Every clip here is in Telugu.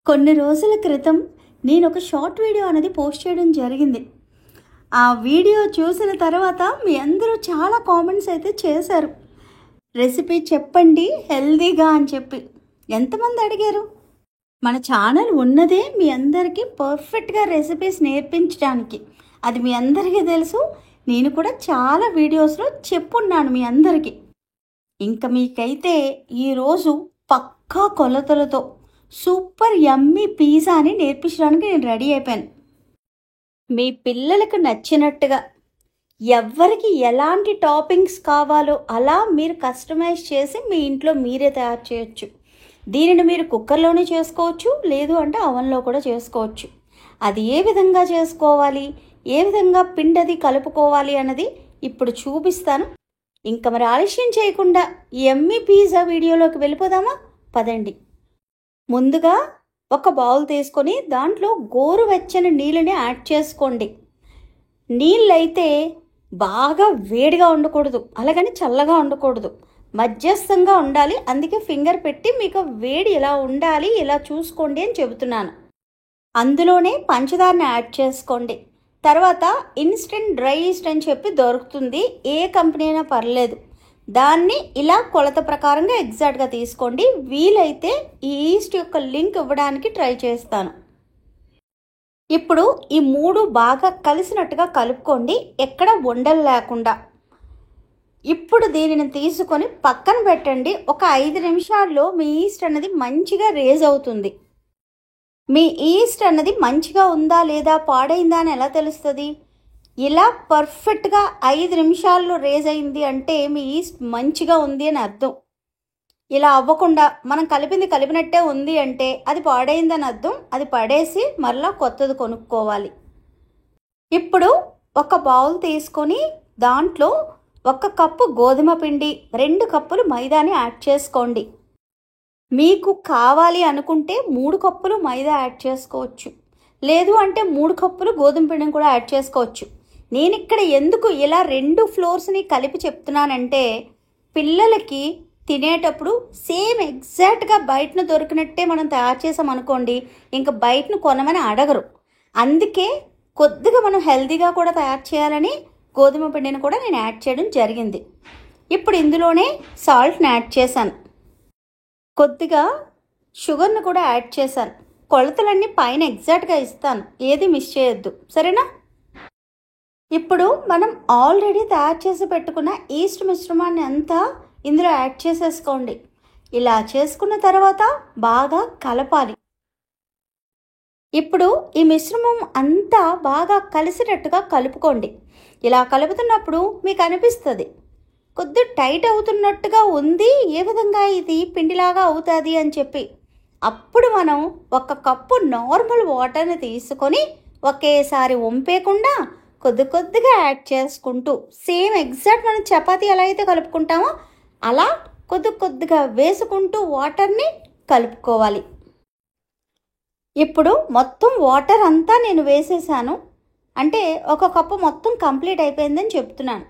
కొన్ని రోజుల క్రితం నేను ఒక షార్ట్ వీడియో అనేది పోస్ట్ చేయడం జరిగింది. ఆ వీడియో చూసిన తర్వాత మీ అందరూ చాలా కామెంట్స్ అయితే చేశారు. రెసిపీ చెప్పండి హెల్దీగా అని చెప్పి. ఎంతమంది అడిగారు? మన ఛానల్ ఉన్నదే మీ అందరికీ పర్ఫెక్ట్గా రెసిపీస్ నేర్పించడానికి. అది మీ అందరికీ తెలుసు. నేను కూడా చాలా వీడియోస్లో చెప్పున్నాను మీ అందరికీ. ఇంకా మీకైతే ఈరోజు పక్కా కొలతలతో సూపర్ యమ్మీ పిజ్జాని నేర్పించడానికి నేను రెడీ అయిపోయాను. మీ పిల్లలకు నచ్చినట్టుగా ఎవరికి ఎలాంటి టాపింగ్స్ కావాలో అలా మీరు కస్టమైజ్ చేసి మీ ఇంట్లో మీరే తయారు చేయొచ్చు. దీనిని మీరు కుక్కర్లోనే చేసుకోవచ్చు, లేదు అంటే అవన్లో కూడా చేసుకోవచ్చు. అది ఏ విధంగా చేసుకోవాలి, ఏ విధంగా పిండి కలుపుకోవాలి అన్నది ఇప్పుడు చూపిస్తాను. ఇంకా మరి ఆలస్యం చేయకుండా యమ్మీ పిజ్జా వీడియోలోకి వెళ్ళిపోదామా? పదండి. ముందుగా ఒక బౌల్ తీసుకొని దాంట్లో గోరువెచ్చని నీళ్ళని యాడ్ చేసుకోండి. నీళ్ళైతే బాగా వేడిగా ఉండకూడదు, అలాగని చల్లగా ఉండకూడదు, మధ్యస్థంగా ఉండాలి. అందుకే ఫింగర్ పెట్టి మీకు వేడి ఎలా ఉండాలి ఇలా చూసుకోండి అని చెబుతున్నాను. అందులోనే పంచదారని యాడ్ చేసుకోండి. తర్వాత ఇన్స్టెంట్ డ్రై ఈస్ట్ అని చెప్పి దొరుకుతుంది, ఏ కంపెనీ అయినా పర్లేదు. దాన్ని ఇలా కొలత ప్రకారంగా ఎగ్జాక్ట్గా తీసుకోండి. వీలైతే ఈ ఈస్ట్ యొక్క లింక్ ఇవ్వడానికి ట్రై చేస్తాను. ఇప్పుడు ఈ మూడు బాగా కలిసినట్టుగా కలుపుకోండి, ఎక్కడ ఉండలు లేకుండా. ఇప్పుడు దీనిని తీసుకొని పక్కన పెట్టండి. ఒక 5 నిమిషాల్లో మీ ఈస్ట్ అన్నది మంచిగా రేజ్ అవుతుంది. మీ ఈస్ట్ అన్నది మంచిగా ఉందా లేదా పాడైందా అని ఎలా తెలుస్తుంది? ఇలా పర్ఫెక్ట్గా 5 నిమిషాల్లో రేజ్ అయింది అంటే మీ ఈస్ట్ మంచిగా ఉంది అని అర్థం. ఇలా అవ్వకుండా మనం కలిపినట్టే ఉంది అంటే అది పాడైందని అర్థం. అది పడేసి మరలా కొత్తది కొనుక్కోవాలి. ఇప్పుడు ఒక బౌల్ తీసుకొని దాంట్లో 1 కప్పు గోధుమ పిండి, 2 కప్పులు మైదాని యాడ్ చేసుకోండి. మీకు కావాలి అనుకుంటే 3 కప్పులు మైదా యాడ్ చేసుకోవచ్చు, లేదు అంటే 3 కప్పులు గోధుమ పిండిని కూడా యాడ్ చేసుకోవచ్చు. నేను ఇక్కడ ఎందుకు ఇలా 2 ఫ్లోర్స్ని కలిపి చెప్తున్నానంటే పిల్లలకి తినేటప్పుడు సేమ్ ఎగ్జాక్ట్గా బయటను దొరికినట్టే మనం తయారు చేసామనుకోండి, ఇంకా బయటను కొనమని అడగరు. అందుకే కొద్దిగా మనం హెల్తీగా కూడా తయారు చేయాలని గోధుమ పిండిని కూడా నేను యాడ్ చేయడం జరిగింది. ఇప్పుడు ఇందులోనే సాల్ట్ని యాడ్ చేశాను, కొద్దిగా షుగర్ని కూడా యాడ్ చేశాను. కొలతలన్నీ పైన ఎగ్జాక్ట్గా ఇస్తాను, ఏది మిస్ చేయొద్దు, సరేనా? ఇప్పుడు మనం ఆల్రెడీ తయారు చేసి పెట్టుకున్న ఈస్ట్ మిశ్రమాన్ని అంతా ఇందులో యాడ్ చేసేసుకోండి. ఇలా చేసుకున్న తర్వాత బాగా కలపాలి. ఇప్పుడు ఈ మిశ్రమం అంతా బాగా కలిసినట్టుగా కలుపుకోండి. ఇలా కలుపుతున్నప్పుడు మీకు అనిపిస్తుంది కొద్దిగా టైట్ అవుతున్నట్టుగా ఉంది, ఏ విధంగా ఇది పిండిలాగా అవుతుంది అని చెప్పి. అప్పుడు మనం 1 కప్పు నార్మల్ వాటర్ని తీసుకొని ఒకేసారి వంపేయకుండా కొద్దిగా యాడ్ చేసుకుంటూ సేమ్ ఎగ్జాక్ట్ మనం చపాతీ ఎలా అయితే కలుపుకుంటామో అలా కొద్దిగా వేసుకుంటూ వాటర్ని కలుపుకోవాలి. ఇప్పుడు మొత్తం వాటర్ అంతా నేను వేసేసాను, అంటే 1 కప్పు మొత్తం కంప్లీట్ అయిపోయిందని చెప్తున్నాను.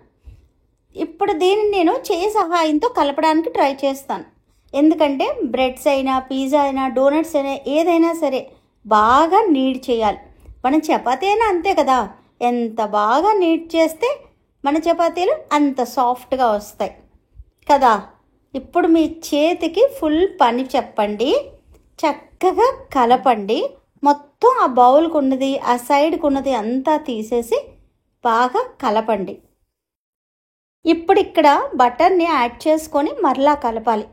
ఇప్పుడు దీన్ని నేను చేయి సహాయంతో కలపడానికి ట్రై చేస్తాను. ఎందుకంటే బ్రెడ్స్ అయినా, పిజ్జా అయినా, డోనట్స్ అయినా ఏదైనా సరే బాగా నీడ్ చేయాలి. మనం చపాతీ అయినా అంతే కదా, ఎంత బాగా నీట్ చేస్తే మన చపాతీలు అంత సాఫ్ట్గా వస్తాయి కదా. ఇప్పుడు మీ చేతికి ఫుల్ పని చెప్పండి, చక్కగా కలపండి. మొత్తం ఆ బౌల్కి ఉన్నది, ఆ సైడ్కి ఉన్నది అంతా తీసేసి బాగా కలపండి. ఇప్పుడు ఇక్కడ బటర్ని యాడ్ చేసుకొని మరలా కలపాలి.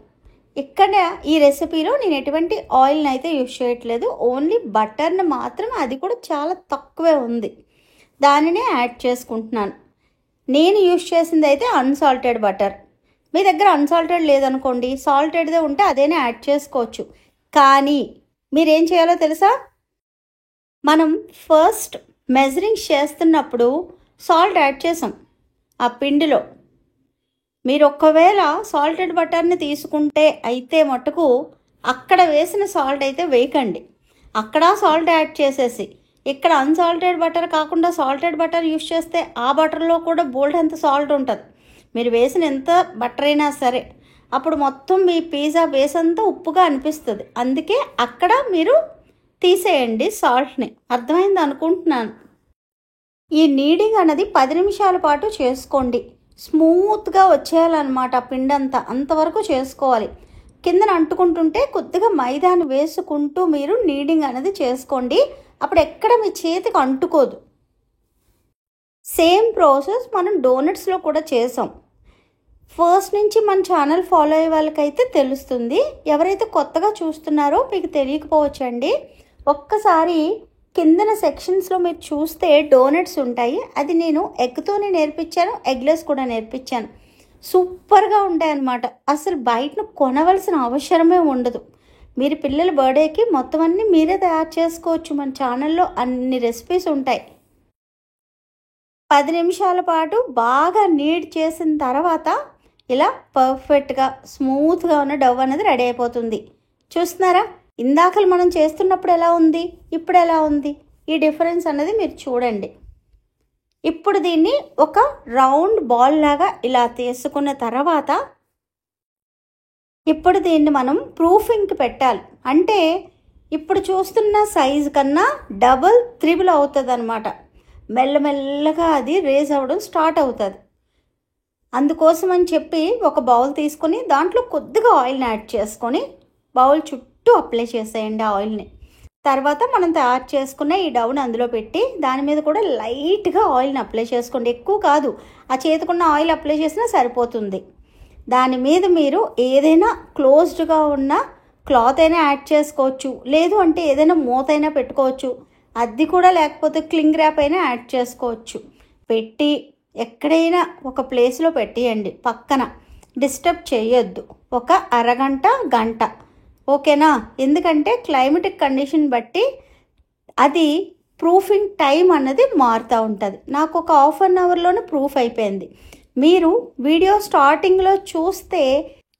ఇక్కడ ఈ రెసిపీలో నేను ఎటువంటి ఆయిల్ని అయితే యూజ్ చేయట్లేదు, ఓన్లీ బటర్ని మాత్రం, అది కూడా చాలా తక్కువే ఉంది, దానినే యాడ్ చేసుకుంటున్నాను. నేను యూజ్ చేసింది అయితే అన్సాల్టెడ్ బటర్. మీ దగ్గర అన్సాల్టెడ్ లేదనుకోండి, సాల్టెడ్దే ఉంటే అదేనే యాడ్ చేసుకోవచ్చు. కానీ మీరేం చేయాలో తెలుసా? మనం ఫస్ట్ మెజరింగ్ చేస్తున్నప్పుడు సాల్ట్ యాడ్ చేసాం ఆ పిండిలో. మీరు ఒకవేళ సాల్టెడ్ బటర్ని తీసుకుంటే అయితే మటుకు అక్కడ వేసిన సాల్ట్ అయితే వేయకండి, అక్కడ సాల్ట్ యాడ్ చేసేసి ఇక్కడ అన్సాల్టెడ్ బటర్ కాకుండా సాల్టెడ్ బటర్ యూస్ చేస్తే ఆ బటర్లో కూడా బోల్డ్ అంత సాల్ట్ ఉంటుంది. మీరు వేసిన ఎంత బటర్ అయినా సరే అప్పుడు మొత్తం మీ పిజ్జా బేస్ అంతా ఉప్పుగా అనిపిస్తుంది. అందుకే అక్కడ మీరు తీసేయండి సాల్ట్ని. అర్థమైంది అనుకుంటున్నాను. ఈ నీడింగ్ అన్నది 10 నిమిషాల పాటు చేసుకోండి. స్మూత్గా వచ్చేయాలన్నమాట పిండంతా, అంతవరకు చేసుకోవాలి. కిందన అంటుకుంటుంటే కొద్దిగా మైదాని వేసుకుంటూ మీరు నీడింగ్ అనేది చేసుకోండి. అప్పుడు ఎక్కడ మీ చేతికి అంటుకోదు. సేమ్ ప్రాసెస్ మనం డోనట్స్లో కూడా చేసాం. ఫస్ట్ నుంచి మన ఛానల్ ఫాలో అయ్యే వాళ్ళకైతే తెలుస్తుంది. ఎవరైతే కొత్తగా చూస్తున్నారో మీకు తెలియకపోవచ్చండి. ఒక్కసారి కిందన సెక్షన్స్లో మీరు చూస్తే డోనట్స్ ఉంటాయి. అది నేను ఎగ్తోనే నేర్పించాను, ఎగ్లెస్ కూడా నేర్పించాను. సూపర్గా ఉంటాయి అన్నమాట. అసలు బయటను కొనవలసిన అవసరమే ఉండదు. మీరు పిల్లల బర్త్డేకి మొత్తం అన్నీ మీరే తయారు చేసుకోవచ్చు. మన ఛానల్లో అన్ని రెసిపీస్ ఉంటాయి. 10 నిమిషాల పాటు బాగా నీడ్ చేసిన తర్వాత ఇలా పర్ఫెక్ట్గా స్మూత్గా ఉన్న డవ్ అనేది రెడీ అయిపోతుంది. చూస్తున్నారా, ఇందాకలు మనం చేస్తున్నప్పుడు ఎలా ఉంది, ఇప్పుడు ఎలా ఉంది, ఈ డిఫరెన్స్ అనేది మీరు చూడండి. ఇప్పుడు దీన్ని ఒక రౌండ్ బాల్ లాగా ఇలా తీసుకున్న తర్వాత ఇప్పుడు దీన్ని మనం ప్రూఫింగ్కి పెట్టాలి. అంటే ఇప్పుడు చూస్తున్న సైజు కన్నా డబుల్ త్రిబుల్ అవుతుంది అన్నమాట. మెల్లమెల్లగా అది రేజ్ అవ్వడం స్టార్ట్ అవుతుంది. అందుకోసం అని చెప్పి ఒక బౌల్ తీసుకొని దాంట్లో కొద్దిగా ఆయిల్ని యాడ్ చేసుకొని బౌల్ చుట్టూ అప్లై చేసేయండి ఆ ఆయిల్ని. తర్వాత మనం తయారు చేసుకున్న ఈ డౌని అందులో పెట్టి దాని మీద కూడా లైట్గా ఆయిల్ని అప్లై చేసుకోండి. ఎక్కువ కాదు, ఆ చేతికున్న ఆయిల్ అప్లై చేసినా సరిపోతుంది. దాని మీద మీరు ఏదైనా క్లోజ్డ్గా ఉన్న క్లాత్ అయినా యాడ్ చేసుకోవచ్చు, లేదు అంటే ఏదైనా మూత అయినా పెట్టుకోవచ్చు. అది కూడా లేకపోతే క్లింగ్ ర్యాప్ అయినా యాడ్ చేసుకోవచ్చు. పెట్టి ఎక్కడైనా ఒక ప్లేస్లో పెట్టేయండి, పక్కన డిస్టర్బ్ చేయొద్దు. ఒక అరగంట గంట, ఓకేనా? ఎందుకంటే క్లైమేటిక్ కండిషన్ బట్టి అది ప్రూఫింగ్ టైం అన్నది మారుతూ ఉంటుంది. నాకు ఒక హాఫ్ అన్ అవర్లోనే ప్రూఫ్ అయిపోయింది. మీరు వీడియో స్టార్టింగ్లో చూస్తే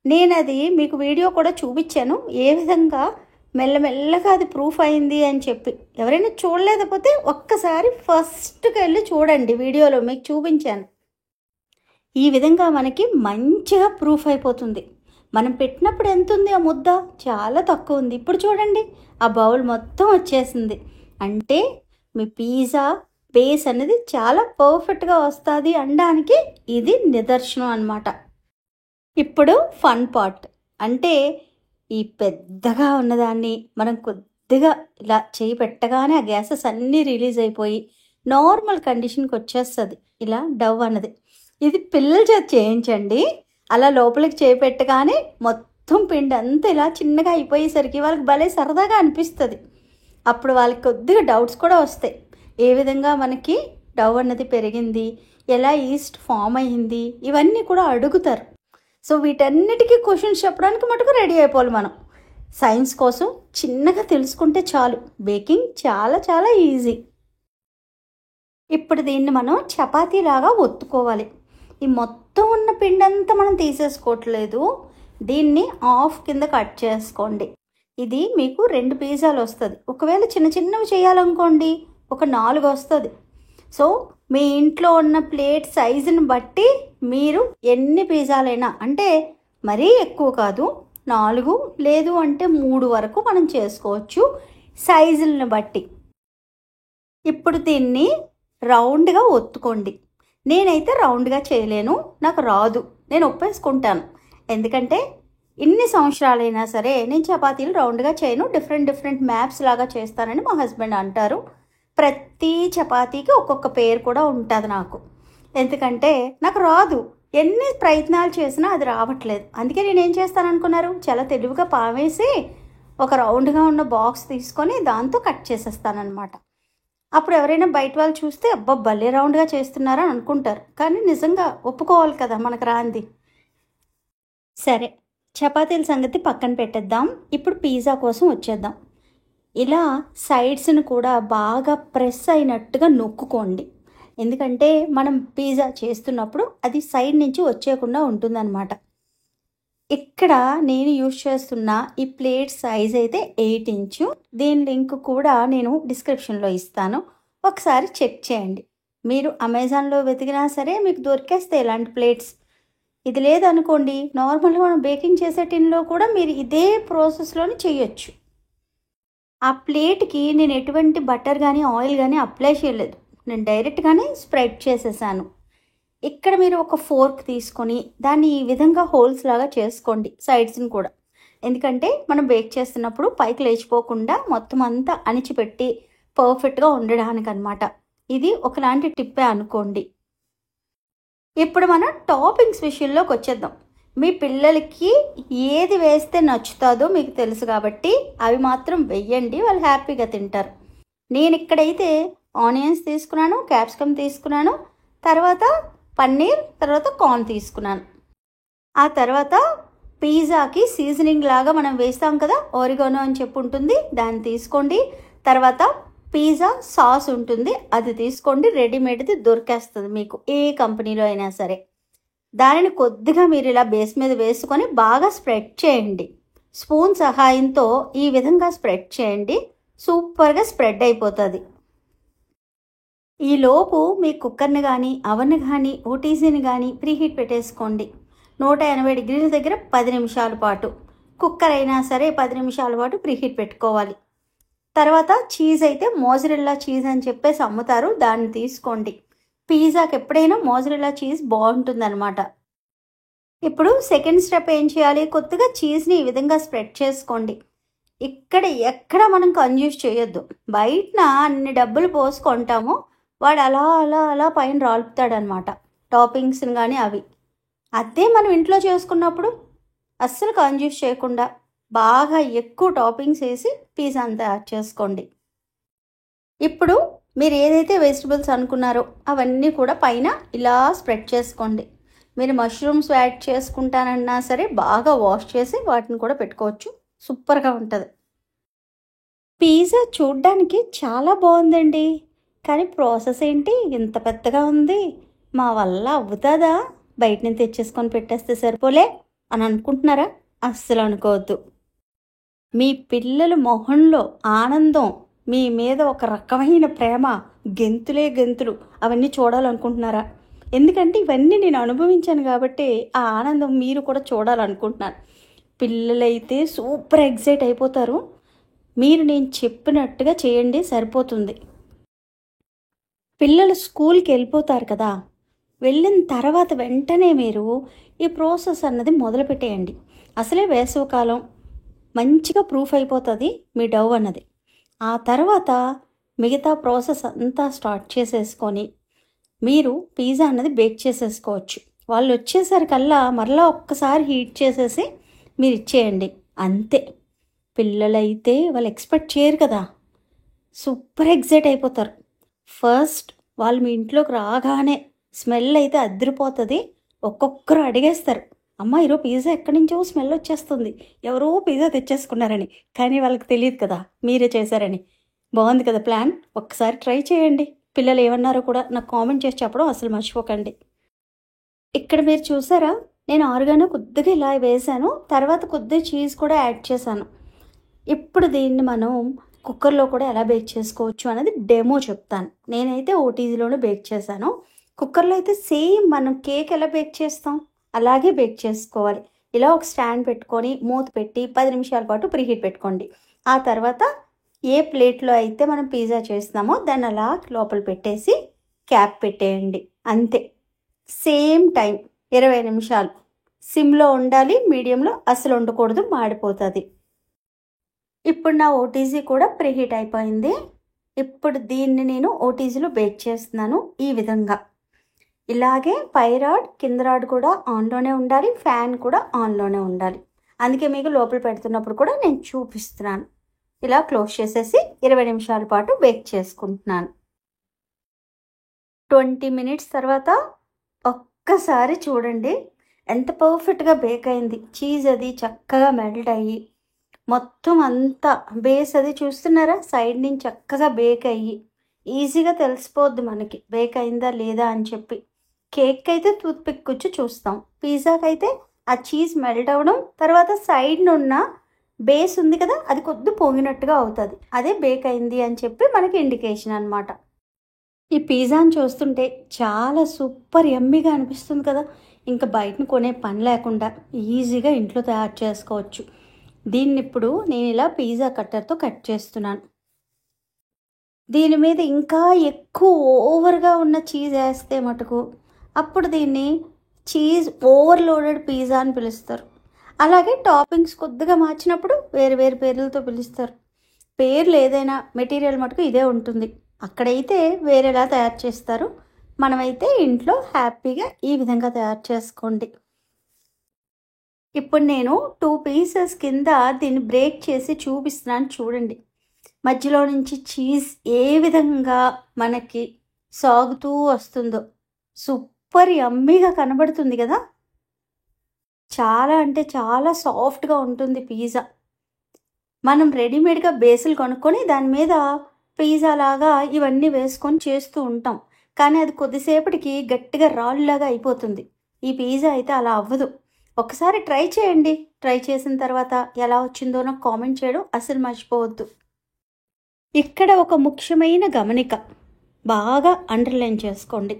నేను అది మీకు వీడియో కూడా చూపించాను, ఏ విధంగా మెల్లమెల్లగా అది ప్రూఫ్ అయింది అని చెప్పి. ఎవరైనా చూడలేకపోతే ఒక్కసారి ఫస్ట్కి వెళ్ళి చూడండి, వీడియోలో మీకు చూపించాను. ఈ విధంగా మనకి మంచిగా ప్రూఫ్ అయిపోతుంది. మనం పెట్టినప్పుడు ఎంత ఉంది ఆ ముద్ద, చాలా తక్కువ ఉంది. ఇప్పుడు చూడండి ఆ బౌల్ మొత్తం వచ్చేసింది. అంటే మీ పిజ్జా బేస్ అనేది చాలా పర్ఫెక్ట్గా వస్తుంది అనడానికి ఇది నిదర్శనం అన్నమాట. ఇప్పుడు ఫన్ పార్ట్, అంటే ఈ పెద్దగా ఉన్నదాన్ని మనం కొద్దిగా ఇలా చేయి పెట్టగానే ఆ గ్యాసెస్ అన్నీ రిలీజ్ అయిపోయి నార్మల్ కండిషన్కి వచ్చేస్తుంది ఇలా డవ్ అన్నది. ఇది పిల్లల చేత చేయించండి. అలా లోపలికి చేయి పెట్టగానే మొత్తం పిండి అంతా ఇలా చిన్నగా అయిపోయేసరికి వాళ్ళకి భలే సరదాగా అనిపిస్తుంది. అప్పుడు వాళ్ళకి కొద్దిగా డౌట్స్ కూడా వస్తాయి, ఏ విధంగా మనకి డవ్ అన్నది పెరిగింది, ఎలా ఈస్ట్ ఫామ్ అయ్యింది, ఇవన్నీ కూడా అడుగుతారు. సో వీటన్నిటికీ క్వశ్చన్స్ చెప్పడానికి మటుకు రెడీ అయిపోవాలి మనం. సైన్స్ కోసం చిన్నగా తెలుసుకుంటే చాలు, బేకింగ్ చాలా చాలా ఈజీ. ఇప్పుడు దీన్ని మనం చపాతీలాగా ఒత్తుకోవాలి. ఈ మొత్తం ఉన్న పిండంతా మనం తీసేసుకోవట్లేదు, దీన్ని హాఫ్ కింద కట్ చేసుకోండి. ఇది మీకు 2 పిజ్జాలు వస్తుంది. ఒకవేళ చిన్న చిన్నవి చేయాలనుకోండి ఒక 4 వస్తుంది. సో మీ ఇంట్లో ఉన్న ప్లేట్ సైజుని బట్టి మీరు ఎన్ని పిజ్జాలైనా, అంటే మరీ ఎక్కువ కాదు, 4 లేదు అంటే 3 వరకు మనం చేసుకోవచ్చు సైజులను బట్టి. ఇప్పుడు దీన్ని రౌండ్గా ఒత్తుకోండి. నేనైతే రౌండ్గా చేయలేను, నాకు రాదు, నేను ఒప్పేసుకుంటాను. ఎందుకంటే ఇన్ని సంవత్సరాలైనా సరే నేను చపాతీలు రౌండ్గా చేయను, డిఫరెంట్ మ్యాప్స్ లాగా చేస్తానని మా హస్బెండ్ అంటారు. ప్రతి చపాతీకి ఒక్కొక్క పేరు కూడా ఉంటుంది నాకు, ఎందుకంటే నాకు రాదు. ఎన్ని ప్రయత్నాలు చేసినా అది రావట్లేదు. అందుకే నేను ఏం చేస్తాను అనుకున్నారు, చాలా తెలివిగా పావేసి ఒక రౌండ్గా ఉన్న బాక్స్ తీసుకొని దాంతో కట్ చేసేస్తానమాట. అప్పుడు ఎవరైనా బయట వాళ్ళు చూస్తే అబ్బా భలే రౌండ్గా చేస్తున్నారా అని అనుకుంటారు, కానీ నిజంగా ఒప్పుకోవాలి కదా మనకు రాంది. సరే, చపాతీల సంగతి పక్కన పెట్టేద్దాం. ఇప్పుడు పిజ్జా కోసం వచ్చేద్దాం. ఇలా సైడ్స్ని కూడా బాగా ప్రెస్ అయినట్టుగా నొక్కుకోండి, ఎందుకంటే మనం పిజ్జా చేస్తున్నప్పుడు అది సైడ్ నుంచి వచ్చేయకుండా ఉంటుందన్నమాట. ఇక్కడ నేను యూజ్ చేస్తున్న ఈ ప్లేట్ సైజ్ అయితే 8 ఇంచు. దీని లింక్ కూడా నేను డిస్క్రిప్షన్లో ఇస్తాను, ఒకసారి చెక్ చేయండి. మీరు అమెజాన్లో వెతికినా సరే మీకు దొరికేస్తాయి ఇలాంటి ప్లేట్స్. ఇది లేదనుకోండి, నార్మల్గా మనం బేకింగ్ చేసే టిన్లో కూడా మీరు ఇదే ప్రాసెస్లోని చేయొచ్చు. ఆ ప్లేట్కి నేను ఎటువంటి బటర్ కానీ ఆయిల్ కానీ అప్లై చేయలేదు, నేను డైరెక్ట్గానే స్ప్రెడ్ చేసేసాను. ఇక్కడ మీరు ఒక ఫోర్క్ తీసుకొని దాన్ని ఈ విధంగా హోల్స్ లాగా చేసుకోండి సైడ్స్ని కూడా. ఎందుకంటే మనం బేక్ చేస్తున్నప్పుడు పైకి లేచిపోకుండా మొత్తం అంతా అణిచిపెట్టి పర్ఫెక్ట్గా ఉండడానికి అనమాట. ఇది ఒకలాంటి టిప్పే అనుకోండి. ఇప్పుడు మనం టాపింగ్స్ విషయంలోకి వచ్చేద్దాం. మీ పిల్లలకి ఏది వేస్తే నచ్చుతుందో మీకు తెలుసు కాబట్టి అవి మాత్రం వెయ్యండి, వాళ్ళు హ్యాపీగా తింటారు. నేను ఇక్కడైతే ఆనియన్స్ తీసుకున్నాను, క్యాప్సికమ్ తీసుకున్నాను, తర్వాత పన్నీర్, తర్వాత కార్న్ తీసుకున్నాను. ఆ తర్వాత పిజ్జాకి సీజనింగ్ లాగా మనం వేస్తాం కదా, ఓరిగానో అని చెప్పి ఉంటుంది, దాన్ని తీసుకోండి. తర్వాత పిజ్జా సాస్ ఉంటుంది, అది తీసుకోండి. రెడీమేడ్ది దొరికేస్తుంది మీకు ఏ కంపెనీలో అయినా సరే. దానిని కొద్దిగా మీరు ఇలా బేస్ మీద వేసుకొని బాగా స్ప్రెడ్ చేయండి. స్పూన్ సహాయంతో ఈ విధంగా స్ప్రెడ్ చేయండి, సూపర్గా స్ప్రెడ్ అయిపోతుంది. ఈలోపు మీ కుక్కర్ని కానీ అవన్ని కానీ ఓటీజీని కానీ ప్రీహీట్ పెట్టేసుకోండి. 180 డిగ్రీల దగ్గర 10 నిమిషాల పాటు. కుక్కర్ అయినా సరే 10 నిమిషాల పాటు ప్రీహీట్ పెట్టుకోవాలి. తర్వాత చీజ్ అయితే మోజరెల్లా చీజ్ అని చెప్పేసి అమ్ముతారు, దాన్ని తీసుకోండి. పిజ్జాకి ఎప్పుడైనా మోజరెల్లా చీజ్ బాగుంటుందన్నమాట. ఇప్పుడు సెకండ్ స్టెప్ ఏం చేయాలి, కొద్దిగా చీజ్ని ఈ విధంగా స్ప్రెడ్ చేసుకోండి. ఇక్కడ ఎక్కడ మనం కన్జ్యూస్ చేయొద్దు. బయట అన్ని డబ్బులు పోసుకుంటాము, వాడు అలా అలా అలా పైన రాలుపుతాడనమాట టాపింగ్స్ని కానీ అవి. అదే మనం ఇంట్లో చేసుకున్నప్పుడు అస్సలు కన్జ్యూస్ చేయకుండా బాగా ఎక్కువ టాపింగ్స్ వేసి పిజ్జాని తయారు చేసుకోండి. ఇప్పుడు మీరు ఏదైతే వెజిటబుల్స్ అనుకున్నారో అవన్నీ కూడా పైన ఇలా స్ప్రెడ్ చేసుకోండి. మీరు మష్రూమ్స్ యాడ్ చేసుకుంటానన్నా సరే బాగా వాష్ చేసి వాటిని కూడా పెట్టుకోవచ్చు, సూపర్గా ఉంటుంది. పిజ్జా చూడ్డానికి చాలా బాగుందండి, కానీ ప్రాసెస్ ఏంటి ఇంత పెద్దగా ఉంది, మా వల్ల అవుతుందా, బయట నుంచి తెచ్చేసుకొని పెట్టేస్తే సరిపోలే అని అనుకుంటున్నారా? అస్సలు అనుకోవద్దు. మీ పిల్లల మొహంలో ఆనందం, మీ మీద ఒక రకమైన ప్రేమ, గెంతులే గెంతులు అవన్నీ చూడాలనుకుంటున్నారా? ఎందుకంటే ఇవన్నీ నేను అనుభవించాను కాబట్టి ఆ ఆనందం మీరు కూడా చూడాలనుకుంటున్నాను. పిల్లలైతే సూపర్ ఎగ్జైట్ అయిపోతారు. మీరు నేను చెప్పినట్టుగా చేయండి, సరిపోతుంది. పిల్లలు స్కూల్కి వెళ్ళిపోతారు కదా, వెళ్ళిన తర్వాత వెంటనే మీరు ఈ ప్రాసెస్ అన్నది మొదలుపెట్టేయండి. అసలే వేసవికాలం, మంచిగా ప్రూఫ్ అయిపోతుంది మీ డౌ అన్నది. ఆ తర్వాత మిగతా ప్రాసెస్ అంతా స్టార్ట్ చేసేసుకొని మీరు పిజ్జా అన్నది బేక్ చేసేసుకోవచ్చు. వాళ్ళు వచ్చేసరికల్లా మరలా ఒక్కసారి హీట్ చేసేసి మీరు ఇచ్చేయండి, అంతే. పిల్లలైతే వాళ్ళు ఎక్స్పెక్ట్ చేయరు కదా, సూపర్ ఎగ్జైట్ అయిపోతారు. ఫస్ట్ వాళ్ళు మీ ఇంట్లోకి రాగానే స్మెల్ అయితే అదిరిపోతుంది. ఒక్కొక్కరు అడిగేస్తారు, అమ్మ ఈరోజు పిజ్జా ఎక్కడి నుంచో స్మెల్ వచ్చేస్తుంది, ఎవరో పిజ్జా తెచ్చేసుకున్నారని. కానీ వాళ్ళకి తెలియదు కదా మీరే చేశారని. బాగుంది కదా ప్లాన్, ఒక్కసారి ట్రై చేయండి. పిల్లలు ఏమన్నారో కూడా నాకు కామెంట్ చేసి చెప్పడం అసలు మర్చిపోకండి. ఇక్కడ మీరు చూసారా, నేను ఆరిగానో కొద్దిగా ఇలా వేసాను, తర్వాత కొద్దిగా చీజ్ కూడా యాడ్ చేశాను. ఇప్పుడు దీన్ని మనం కుక్కర్లో కూడా ఎలా బేక్ చేసుకోవచ్చు అనేది డెమో చెప్తాను. నేనైతే ఓటీజీలోనే బేక్ చేశాను. కుక్కర్లో అయితే సేమ్ మనం కేక్ ఎలా బేక్ చేస్తాం అలాగే బేక్ చేసుకోవాలి. ఇలా ఒక స్టాండ్ పెట్టుకొని మూత పెట్టి 10 నిమిషాల పాటు ప్రీహీట్ పెట్టుకోండి. ఆ తర్వాత ఏ ప్లేట్లో అయితే మనం పిజ్జా చేస్తున్నామో దాన్ని అలా లోపల పెట్టేసి క్యాప్ పెట్టేయండి, అంతే. సేమ్ టైం 20 నిమిషాలు సిమ్లో ఉండాలి, మీడియంలో అసలు ఉండకూడదు, మాడిపోతుంది. ఇప్పుడు నా ఓటీజీ కూడా ప్రీహీట్ అయిపోయింది. ఇప్పుడు దీన్ని నేను ఓటీజీలో బేక్ చేస్తున్నాను ఈ విధంగా. ఇలాగే పై రాడ్ కింద రాడ్ కూడా ఆన్లోనే ఉండాలి, ఫ్యాన్ కూడా ఆన్లోనే ఉండాలి. అందుకే మీకు లోపల పెడుతున్నప్పుడు కూడా నేను చూపిస్తున్నాను. ఇలా క్లోజ్ చేసేసి 20 నిమిషాల పాటు బేక్ చేసుకుంటున్నాను. 20 మినిట్స్ తర్వాత ఒక్కసారి చూడండి ఎంత పర్ఫెక్ట్గా బేక్ అయింది. చీజ్ అది చక్కగా మెల్ట్ అయ్యి మొత్తం అంతా బేస్ అది చూస్తున్నారా, సైడ్ నుంచి చక్కగా బేక్ అయ్యి ఈజీగా తెలిసిపోద్ది మనకి బేక్ అయిందా లేదా అని చెప్పి. కేక్ అయితే టూత్ పిక్ వచ్చి చూస్తాం, పిజ్జాకి అయితే ఆ చీజ్ మెల్ట్ అవ్వడం, తర్వాత సైడ్ ఉన్న బేస్ ఉంది కదా అది కొద్ది పొంగినట్టుగా అవుతుంది, అదే బేక్ అయింది అని చెప్పి మనకి ఇండికేషన్ అనమాట. ఈ పిజ్జాని చూస్తుంటే చాలా సూపర్ యమ్మీగా అనిపిస్తుంది కదా. ఇంకా బయటను కొనే పని లేకుండా ఈజీగా ఇంట్లో తయారు చేసుకోవచ్చు. దీన్ని ఇప్పుడు నేను ఇలా పిజ్జా కట్టర్తో కట్ చేస్తున్నాను. దీని మీద ఇంకా ఎక్కువ ఓవర్గా ఉన్న చీజ్ వేస్తే మటుకు అప్పుడు దీన్ని చీజ్ ఓవర్లోడెడ్ పిజ్జా అని పిలుస్తారు. అలాగే టాపింగ్స్ కొద్దిగా మార్చినప్పుడు వేరు వేరు పేర్లతో పిలుస్తారు. పేర్లు ఏదైనా మెటీరియల్ మటుకు ఇదే ఉంటుంది. అక్కడైతే వేరేలా తయారు చేస్తారు, మనమైతే ఇంట్లో హ్యాపీగా ఈ విధంగా తయారు చేసుకోండి. ఇప్పుడు నేను 2 పీసెస్ కింద దీన్ని బ్రేక్ చేసి చూపిస్తున్నాను చూడండి. మధ్యలో నుంచి చీజ్ ఏ విధంగా మనకి సాగుతూ వస్తుందో సూపర్ యమ్మీగా కనబడుతుంది కదా. చాలా అంటే చాలా సాఫ్ట్గా ఉంటుంది పిజ్జా. మనం రెడీమేడ్గా బేసులు కొనుక్కొని దాని మీద పిజ్జా లాగా ఇవన్నీ వేసుకొని చేస్తూ ఉంటాం, కానీ అది కొద్దిసేపటికి గట్టిగా రాళ్ళలాగా అయిపోతుంది. ఈ పిజ్జా అయితే అలా అవ్వదు. ఒకసారి ట్రై చేయండి. ట్రై చేసిన తర్వాత ఎలా వచ్చిందో నాకు కామెంట్ చేయడం అసలు మర్చిపోవద్దు. ఇక్కడ ఒక ముఖ్యమైన గమనిక బాగా అండర్లైన్ చేసుకోండి.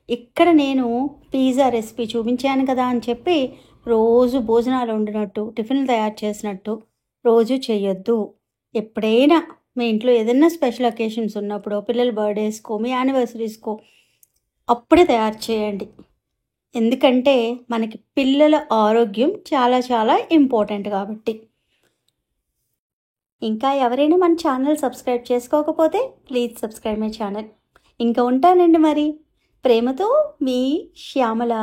ఇక్కడ నేను పిజ్జా రెసిపీ చూపించాను కదా అని చెప్పి రోజు భోజనాలు వండినట్టు టిఫిన్లు తయారు చేసినట్టు రోజు చేయొద్దు. ఎప్పుడైనా మీ ఇంట్లో ఏదైనా స్పెషల్ అకేషన్స్ ఉన్నప్పుడు, పిల్లల బర్త్డేస్కో, మీ యానివర్సరీస్కో అప్పుడే తయారు చేయండి. ఎందుకంటే మనకి పిల్లల ఆరోగ్యం చాలా చాలా ఇంపార్టెంట్ కాబట్టి. ఇంకా ఎవరైనా మన ఛానల్ సబ్స్క్రైబ్ చేసుకోకపోతే ప్లీజ్ సబ్స్క్రైబ్ మై ఛానల్. ఇంకా ఉంటానండి మరి. ప్రేమతో మీ శ్యామల.